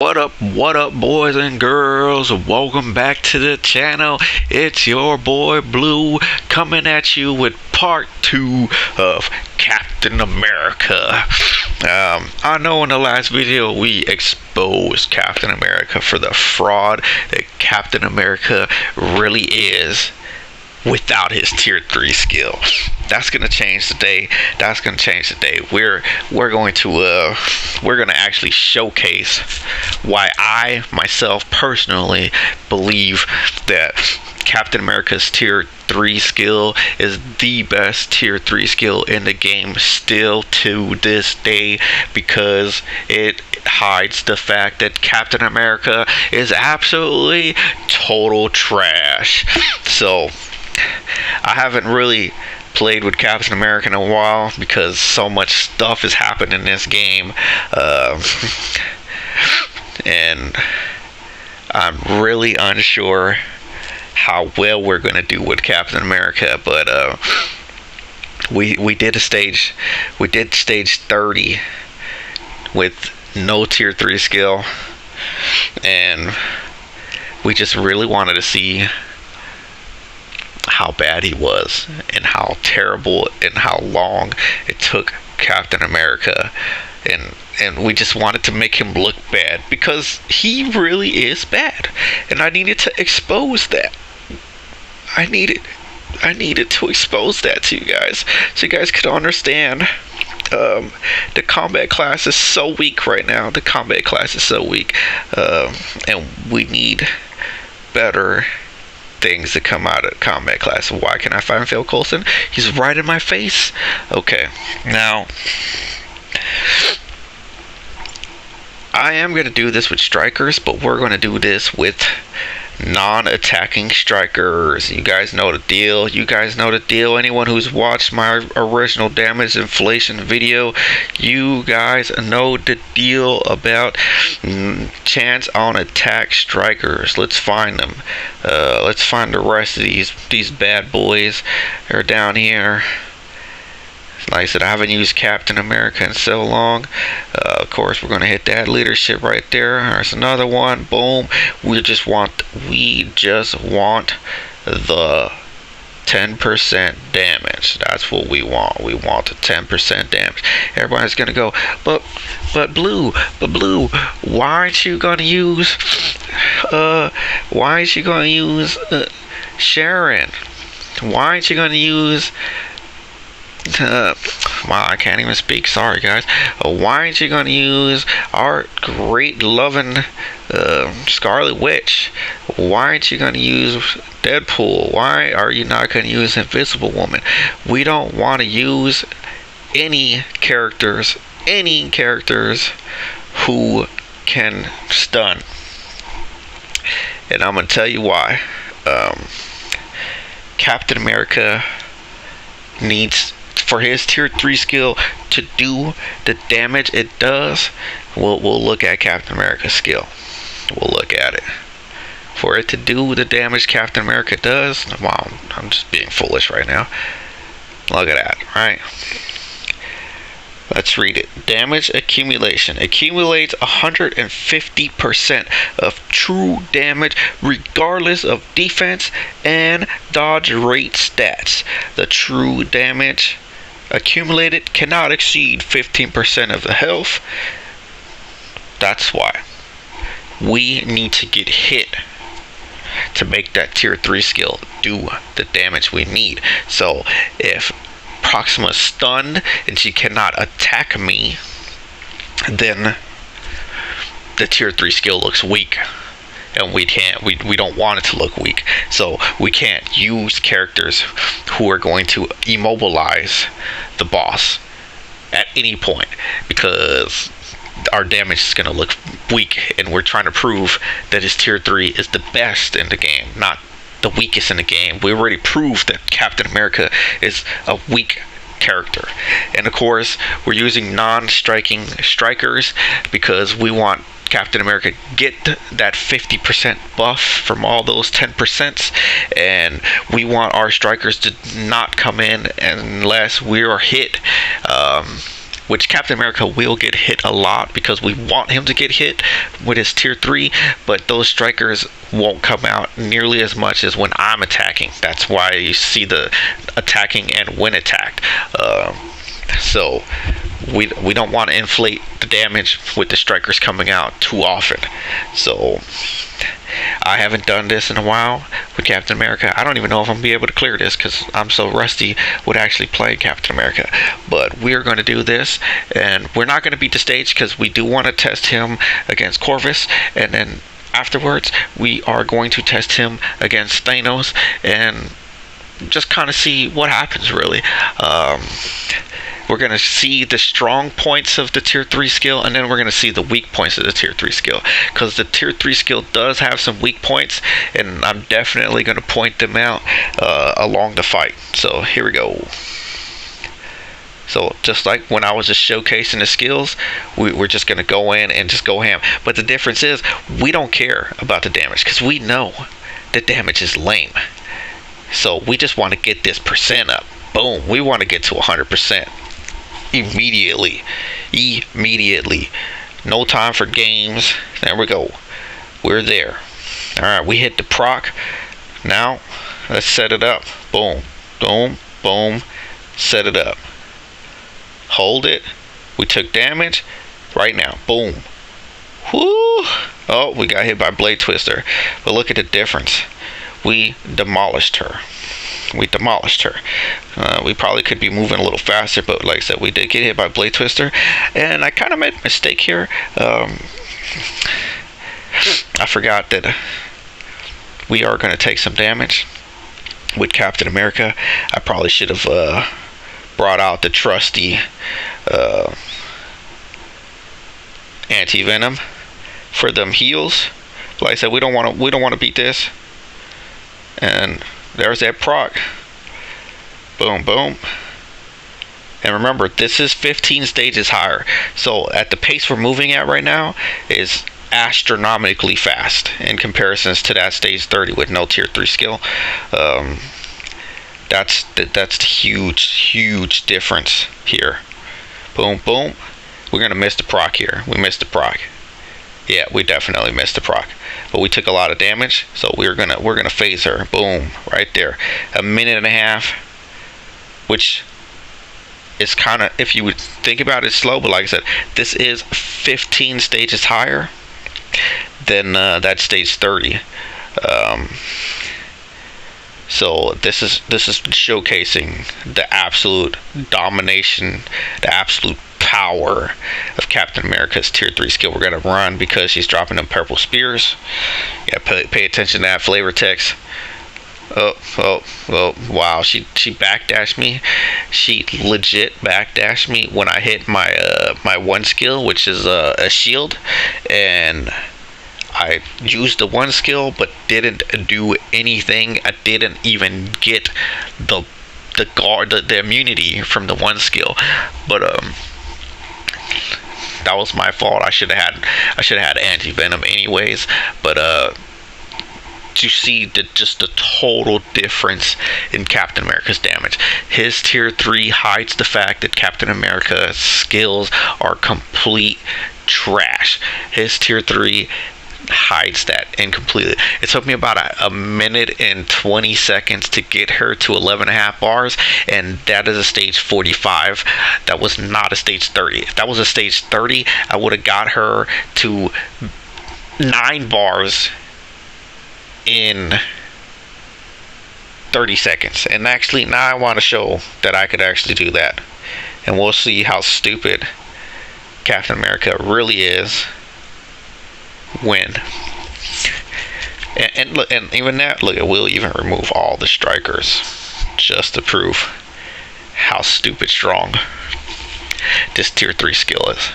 What up, boys and girls? Welcome back to the channel. It's your boy Blue coming at you with part 2 of Captain America. I know in the last video we exposed Captain America for the fraud that Captain America really is without his tier 3 skill. That's gonna change today. We're gonna actually showcase why I myself personally believe that Captain America's tier 3 skill is the best tier 3 skill in the game still to this day, because it hides the fact that Captain America is absolutely total trash. So I haven't really played with Captain America in a while because so much stuff has happened in this game, and I'm really unsure how well we're gonna do with Captain America. But we did stage 30 with no tier 3 skill, and we just really wanted to see how bad he was and how terrible and how long it took Captain America, and we just wanted to make him look bad because he really is bad, and I needed to expose that. I needed to expose that to you guys so you guys could understand. The combat class is so weak right now. And we need better things to come out of combat class. Why can I find Phil Coulson? He's right in my face. Okay, now I am going to do this with strikers, but we're going to do this with non-attacking strikers. You guys know the deal. Anyone who's watched my original damage inflation video, you guys know the deal about chance on attack strikers. Let's find them. Let's find the rest of these bad boys. They're down here. Like I said, I haven't used Captain America in so long. Of course, we're going to hit that leadership right there. There's another one. Boom. We just want the 10% damage. That's what we want. We want the 10% damage. Everybody's going to go, but Blue, why aren't you going to use Sharon? Why aren't you going to use wow, I can't even speak. Sorry, guys. Why aren't you going to use our great loving Scarlet Witch? Why aren't you going to use Deadpool? Why are you not going to use Invisible Woman? We don't want to use any characters who can stun. And I'm going to tell you why. Captain America needs, for his tier 3 skill to do the damage it does, we'll look at Captain America's skill. We'll look at it. For it to do the damage Captain America does, wow, I'm just being foolish right now. Look at that, right? Let's read it. Damage accumulation. Accumulates 150% of true damage regardless of defense and dodge rate stats. The true damage accumulated cannot exceed 15% of the health. That's why we need to get hit to make that tier 3 skill do the damage we need. So if Proxima's stunned and she cannot attack me, then the tier 3 skill looks weak, and we don't want it to look weak. So we can't use characters who are going to immobilize the boss at any point, because our damage is going to look weak, and we're trying to prove that his tier 3 is the best in the game, not the weakest in the game. We already proved that Captain America is a weak character. And of course, we're using non-striking strikers because we want Captain America get that 50% buff from all those 10%, and we want our strikers to not come in unless we are hit which Captain America will get hit a lot because we want him to get hit with his tier 3, but those strikers won't come out nearly as much as when I'm attacking. That's why you see the attacking and when attacked. So we don't want to inflate the damage with the strikers coming out too often. So I haven't done this in a while with Captain America. I don't even know if I'm gonna be able to clear this because I'm so rusty with actually playing Captain America. But we're going to do this, and we're not going to beat the stage because we do want to test him against Corvus, and then afterwards we are going to test him against Thanos and just kind of see what happens, really. We're going to see the strong points of the tier 3 skill, and then we're going to see the weak points of the tier 3 skill, because the tier 3 skill does have some weak points, and I'm definitely going to point them out along the fight. So here we go. So just like when I was just showcasing the skills, we're just going to go in and just go ham. But the difference is we don't care about the damage because we know the damage is lame. So we just want to get this percent up. Boom. We want to get to 100%. Immediately. No time for games. There we go. We're there. Alright, we hit the proc. Now, let's set it up. Boom. Boom. Boom. Set it up. Hold it. We took damage. Right now. Boom. Whoo. Oh, we got hit by Blade Twister. But look at the difference. We demolished her. We probably could be moving a little faster, but like I said, we did get hit by Blade Twister, and I kind of made a mistake here. I forgot that we are going to take some damage with Captain America. I probably should have brought out the trusty anti-venom for them heals. Like I said, we don't want to beat this. And there's that proc. Boom, boom. And remember, this is 15 stages higher. So at the pace we're moving at right now is astronomically fast in comparisons to that stage 30 with no tier 3 skill. That's the huge difference here. Boom, boom. We're gonna miss the proc here. We missed the proc. Yeah, we definitely missed the proc, but we took a lot of damage, so we're gonna phase her. Boom, right there. 1.5 minutes, which is kind of, if you would think about it, slow. But like I said, this is 15 stages higher than that stage 30. So this is showcasing the absolute domination, the absolute power of Captain America's tier 3 skill. We're gonna run because she's dropping them purple spears. Yeah, pay attention to that flavor text. Oh, wow, she backdashed me. She legit backdashed me when I hit my my one skill, which is a shield, and I used the one skill but didn't do anything. I didn't even get the guard, the immunity from the one skill. But that was my fault. I should have had anti-venom anyways. But to see just the total difference in Captain America's damage. His tier 3 hides the fact that Captain America's skills are complete trash. His tier 3 hides that incompletely. It took me about a minute and 20 seconds to get her to 11.5 bars, and that is a stage 45. That was not a stage 30. If that was a stage 30, I would have got her to 9 bars in 30 seconds. And actually, now I want to show that I could actually do that, and we'll see how stupid Captain America really is when and look, and even that, look, we'll even remove all the strikers just to prove how stupid strong this tier 3 skill is.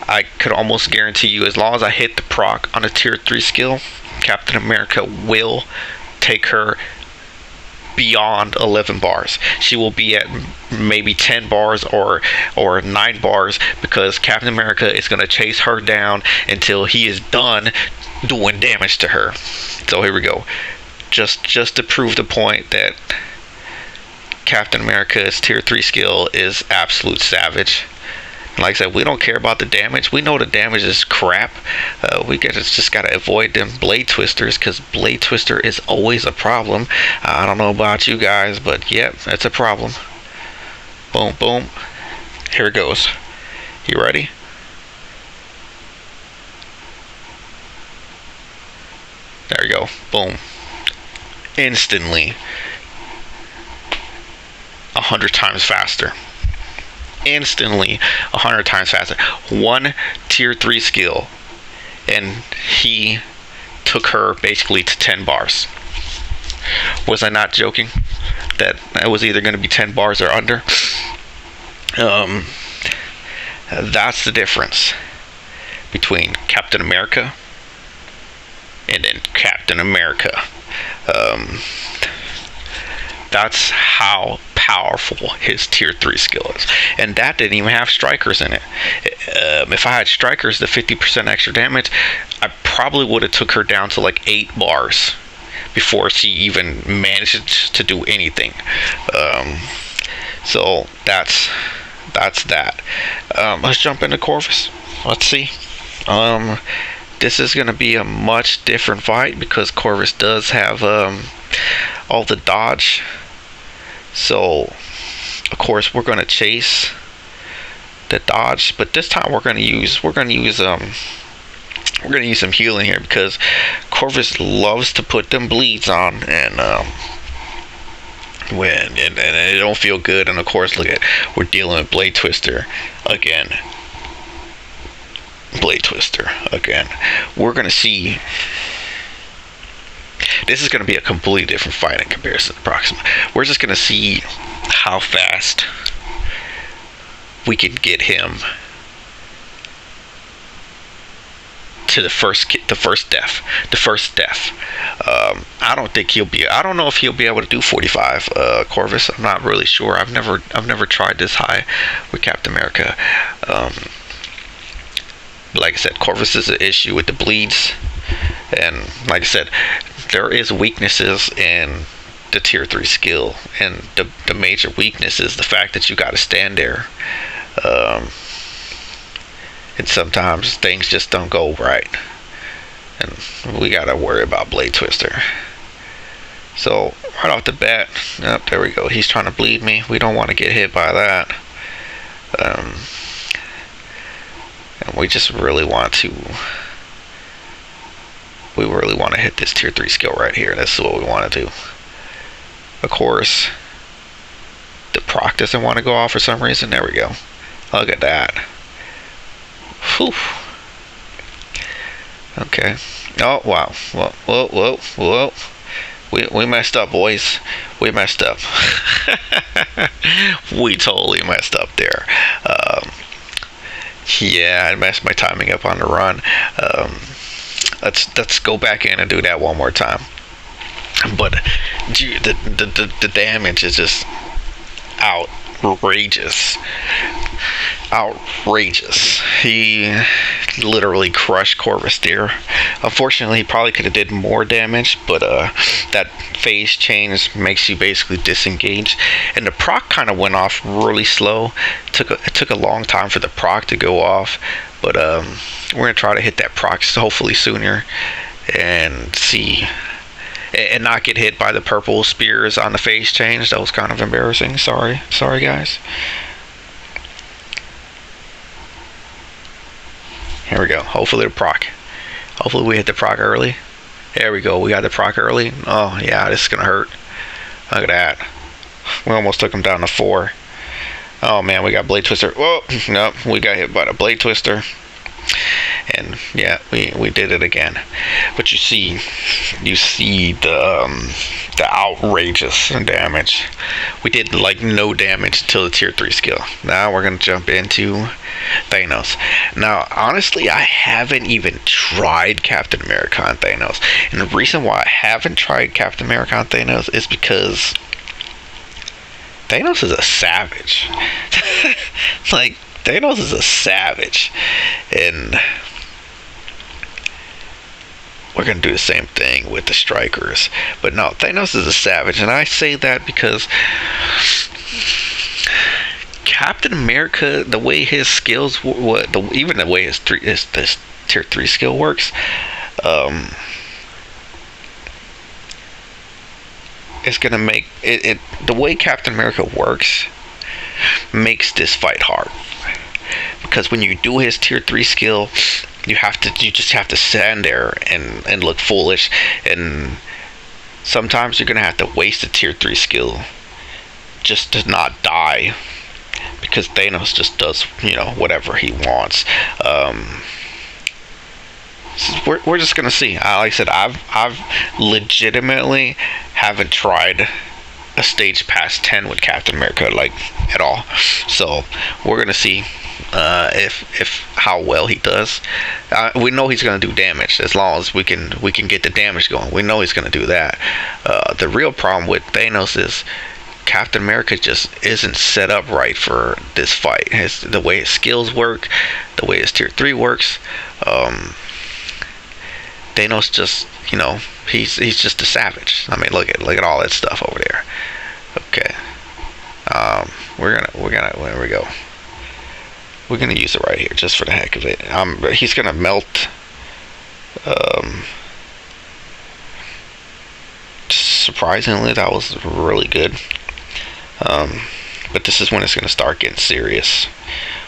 I could almost guarantee you, as long as I hit the proc on a tier 3 skill, Captain America will take her beyond 11 bars. She will be at maybe 10 bars or 9 bars, because Captain America is going to chase her down until he is done doing damage to her. So here we go. Just to prove the point that Captain America's tier 3 skill is absolute savage. Like I said, we don't care about the damage. We know the damage is crap. We just gotta avoid them blade twisters, because blade twister is always a problem. I don't know about you guys, but yep, that's a problem. Boom, boom. Here it goes. You ready? There you go. Boom. Instantly. 100 times faster. Instantly 100 times faster. One tier 3 skill, and he took her basically to 10 bars. Was I not joking? That it was either going to be 10 bars or under. That's the difference between Captain America and then Captain America. That's how powerful his tier 3 skill is. And that didn't even have strikers in it. If I had strikers, the 50% extra damage, I probably would have took her down to like 8 bars before she even managed to do anything. So that's that. Let's jump into Corvus. Let's see. This is going to be a much different fight because Corvus does have all the dodge. So of course we're going to chase the dodge, but this time we're going to use some healing here, because Corvus loves to put them bleeds on, and it don't feel good. And of course, look at, we're dealing with blade twister again. Blade twister again. We're going to see. This is going to be a completely different fight in comparison to Proxima. We're just going to see how fast we can get him to the first death. I don't know if he'll be able to do 45 Corvus. I'm not really sure. I've never tried this high with Captain America. Like I said, Corvus is an issue with the bleeds, and like I said, there is weaknesses in the tier 3 skill, and the major weakness is the fact that you got to stand there, and sometimes things just don't go right, and we got to worry about blade twister. So right off the bat, yep, there we go. He's trying to bleed me. We don't want to get hit by that. And we just really want to hit this tier 3 skill right here. That's what we want to do. Of course, the proc doesn't want to go off for some reason. There we go. Look at that. Whew. Okay. Oh, wow. Whoa. We messed up, boys. We messed up. We totally messed up there. Yeah, I messed my timing up on the run. Let's go back in and do that one more time. But dude, the damage is just outrageous. He literally crushed Corvus there. Unfortunately, he probably could have did more damage, but that phase change makes you basically disengage, and the proc kind of went off really slow. It took a long time for the proc to go off, but we're gonna try to hit that proc hopefully sooner and see, and not get hit by the purple spears on the phase change. That was kind of embarrassing. Sorry guys. Here we go. Hopefully the proc. Hopefully we hit the proc early. There we go. We got the proc early. Oh yeah, this is gonna hurt. Look at that. We almost took him down to 4. Oh man, we got blade twister. Whoa, nope, we got hit by the blade twister. And yeah, we did it again. But you see the outrageous damage. We did like no damage until the tier 3 skill. Now we're gonna jump into Thanos. Now honestly, I haven't even tried Captain America on Thanos, and the reason why I haven't tried Captain America on Thanos is because Thanos is a savage. Like, Thanos is a savage, and we're going to do the same thing with the strikers. But no, Thanos is a savage, and I say that because Captain America, the way his skills, even the way his this tier 3 skill works, it's gonna make it. The way Captain America works makes this fight hard, because when you do his tier 3 skill, you just have to stand there and look foolish, and sometimes you're gonna have to waste a tier 3 skill just to not die, because Thanos just does, whatever he wants. We're just gonna see. Like I said, I've legitimately haven't tried a stage past 10 with Captain America, like, at all. So we're gonna see if how well he does. We know he's gonna do damage as long as we can get the damage going. We know he's gonna do that. The real problem with Thanos is Captain America just isn't set up right for this fight. The way his skills work, the way his tier 3 works. Thanos just, he's just a savage. I mean, look at all that stuff over there. Okay. Where we go? We're gonna use it right here, just for the heck of it. He's gonna melt. Surprisingly, that was really good. But this is when it's gonna start getting serious.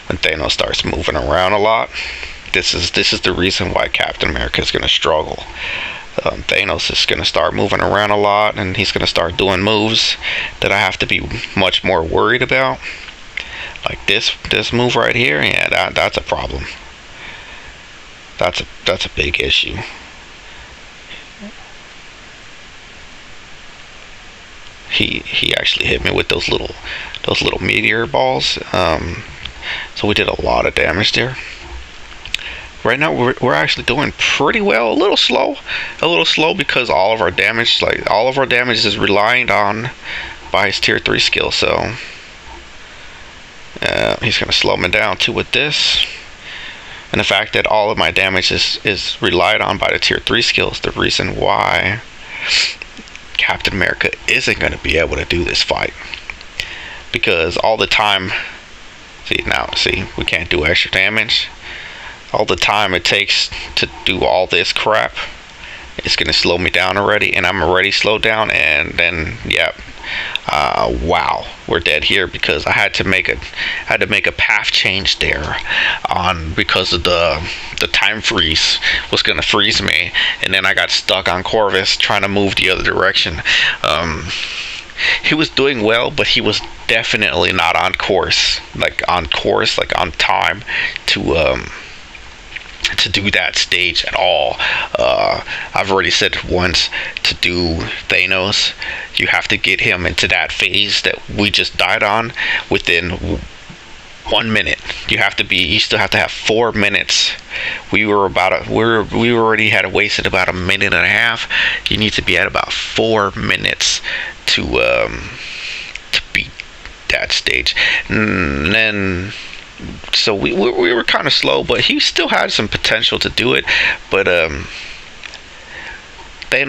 When Thanos starts moving around a lot. This is the reason why Captain America is gonna struggle. Thanos is gonna start moving around a lot, and he's gonna start doing moves that I have to be much more worried about. Like this move right here, yeah, that's a problem. That's a big issue. He actually hit me with those little meteor balls. So we did a lot of damage there. Right now we're actually doing pretty well. A little slow because all of our damage is relying on by his tier 3 skill. So he's gonna slow me down too with this. And the fact that all of my damage is relied on by the tier 3 skills, the reason why Captain America isn't going to be able to do this fight. Because all the time, see, we can't do extra damage. All the time it takes to do all this crap, it's going to slow me down already, and I'm already slowed down. And then, wow, we're dead here, because I had to make a path change there because of the time freeze was going to freeze me, and then I got stuck on Corvus trying to move the other direction. He was doing well, but he was definitely not on course, like on time to do that stage at all. I've already said once, to do Thanos, you have to get him into that phase that we just died on within 1 minute. You still have to have 4 minutes. We already had wasted about 1.5 minutes. You need to be at about 4 minutes to beat that stage. And then, so we were kind of slow, but he still had some potential to do it. But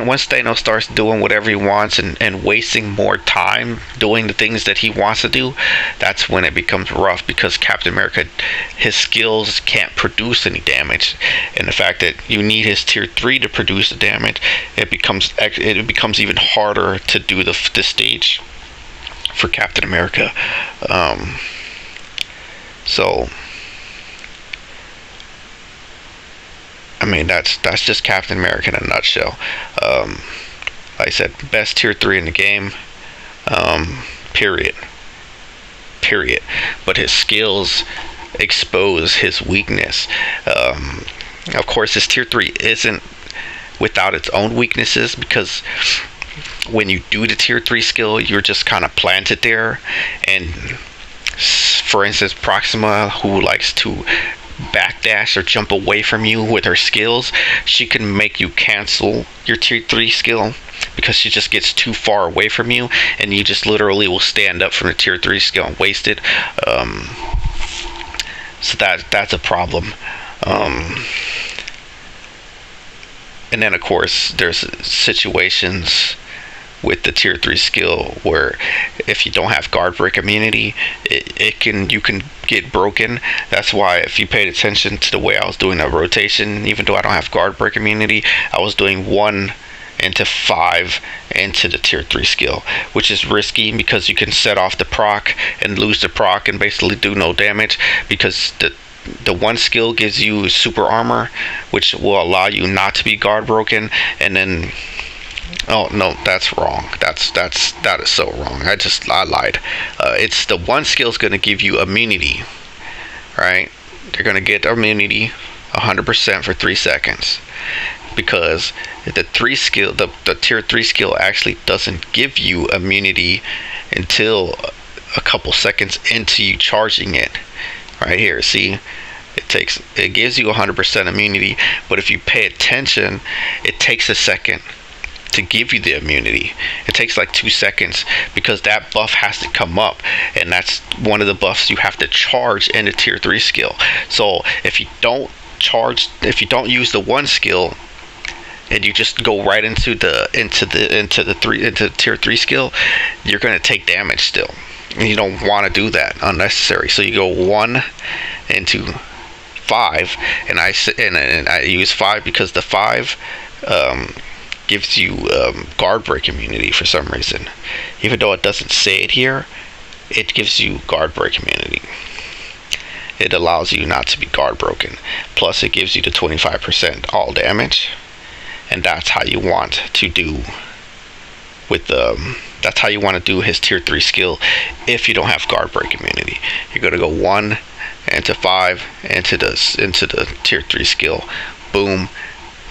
once Thanos starts doing whatever he wants and wasting more time doing the things that he wants to do, that's when it becomes rough, because Captain America, his skills can't produce any damage, and the fact that you need his tier 3 to produce the damage, it becomes even harder to do this stage for Captain America. So I mean, that's just Captain America in a nutshell. Like I said, best tier 3 in the game. Period. But his skills expose his weakness. Of course, his tier 3 isn't without its own weaknesses, because when you do the tier 3 skill, you're just kind of planted there. And for instance, Proxima, who likes to backdash or jump away from you with her skills, she can make you cancel your tier 3 skill, because she just gets too far away from you, and you just literally will stand up from the tier 3 skill and waste it. So that's a problem. And then of course there's situations with the tier 3 skill, where if you don't have guard break immunity, you can get broken. That's why if you paid attention to the way I was doing that rotation, even though I don't have guard break immunity, I was doing 1 into 5 into the tier 3 skill, which is risky because you can set off the proc and lose the proc and basically do no damage, because the 1 skill gives you super armor, which will allow you not to be guard broken. And then, oh no, that's wrong. That is so wrong. I lied. It's the 1 skill is going to give you immunity, right? You're going to get immunity 100% for 3 seconds, because the 3 skill, the tier 3 skill actually doesn't give you immunity until a couple seconds into you charging it. Right here, see, it gives you 100% immunity, but if you pay attention, it takes a second to give you the immunity. It takes like 2 seconds, because that buff has to come up, and that's one of the buffs you have to charge in the tier 3 skill. So if you don't use the 1 skill and you just go right into the tier 3 skill, you're going to take damage still. You don't want to do that, unnecessary. So you go 1 into 5, and I use 5 because the 5 gives you guard break immunity for some reason. Even though it doesn't say it here, it gives you guard break immunity. It allows you not to be guard broken. Plus it gives you the 25% all damage, and that's how you want to do with that's how you want to do his tier 3 skill if you don't have guard break immunity. You're going to go 1 into 5 into the tier 3 skill. Boom.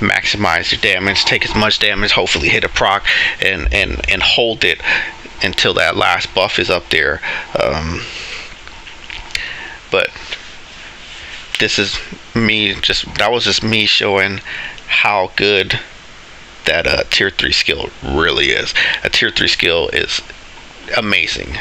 Maximize your damage, take as much damage, hopefully hit a proc, and hold it until that last buff is up there. But this is me, that was just me showing how good that tier 3 skill really is. A tier 3 skill is amazing.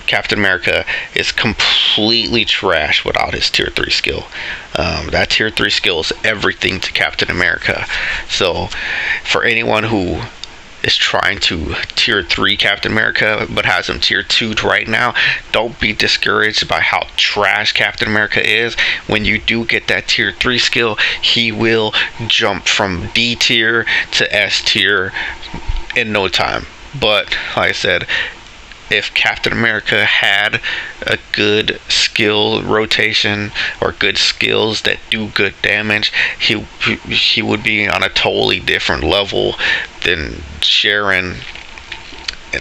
Captain America is completely trash without his tier 3 skill. That tier 3 skill is everything to Captain America. So for anyone who is trying to tier 3 Captain America but has him tier 2 right now, don't be discouraged by how trash Captain America is. When you do get that tier 3 skill, he will jump from D tier to S tier in no time. But like I said, if Captain America had a good skill rotation or good skills that do good damage, he would be on a totally different level than Sharon,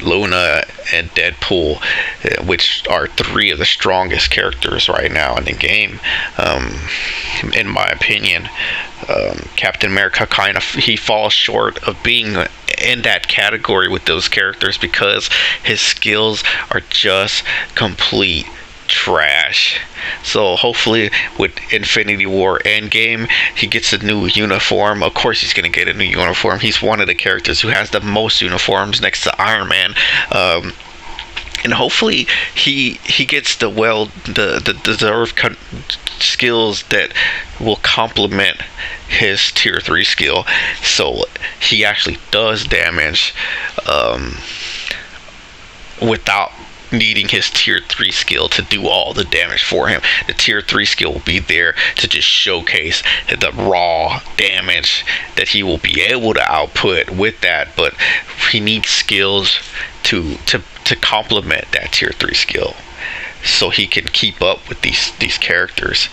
Luna, and Deadpool, which are 3 of the strongest characters right now in the game. In my opinion, Captain America he falls short of being in that category with those characters because his skills are just complete trash. So hopefully with Infinity War Endgame, he gets a new uniform. Of course he's going to get a new uniform. He's one of the characters who has the most uniforms next to Iron Man. And hopefully he gets the deserved skills that will complement his tier 3 skill, so he actually does damage without needing his tier 3 skill to do all the damage for him. The tier 3 skill will be there to just showcase the raw damage that he will be able to output with that, but he needs skills to complement that tier 3 skill so he can keep up with these characters.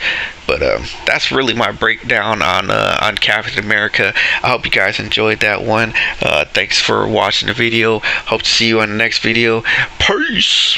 But that's really my breakdown on Captain America. I hope you guys enjoyed that one. Thanks for watching the video. Hope to see you on the next video. Peace.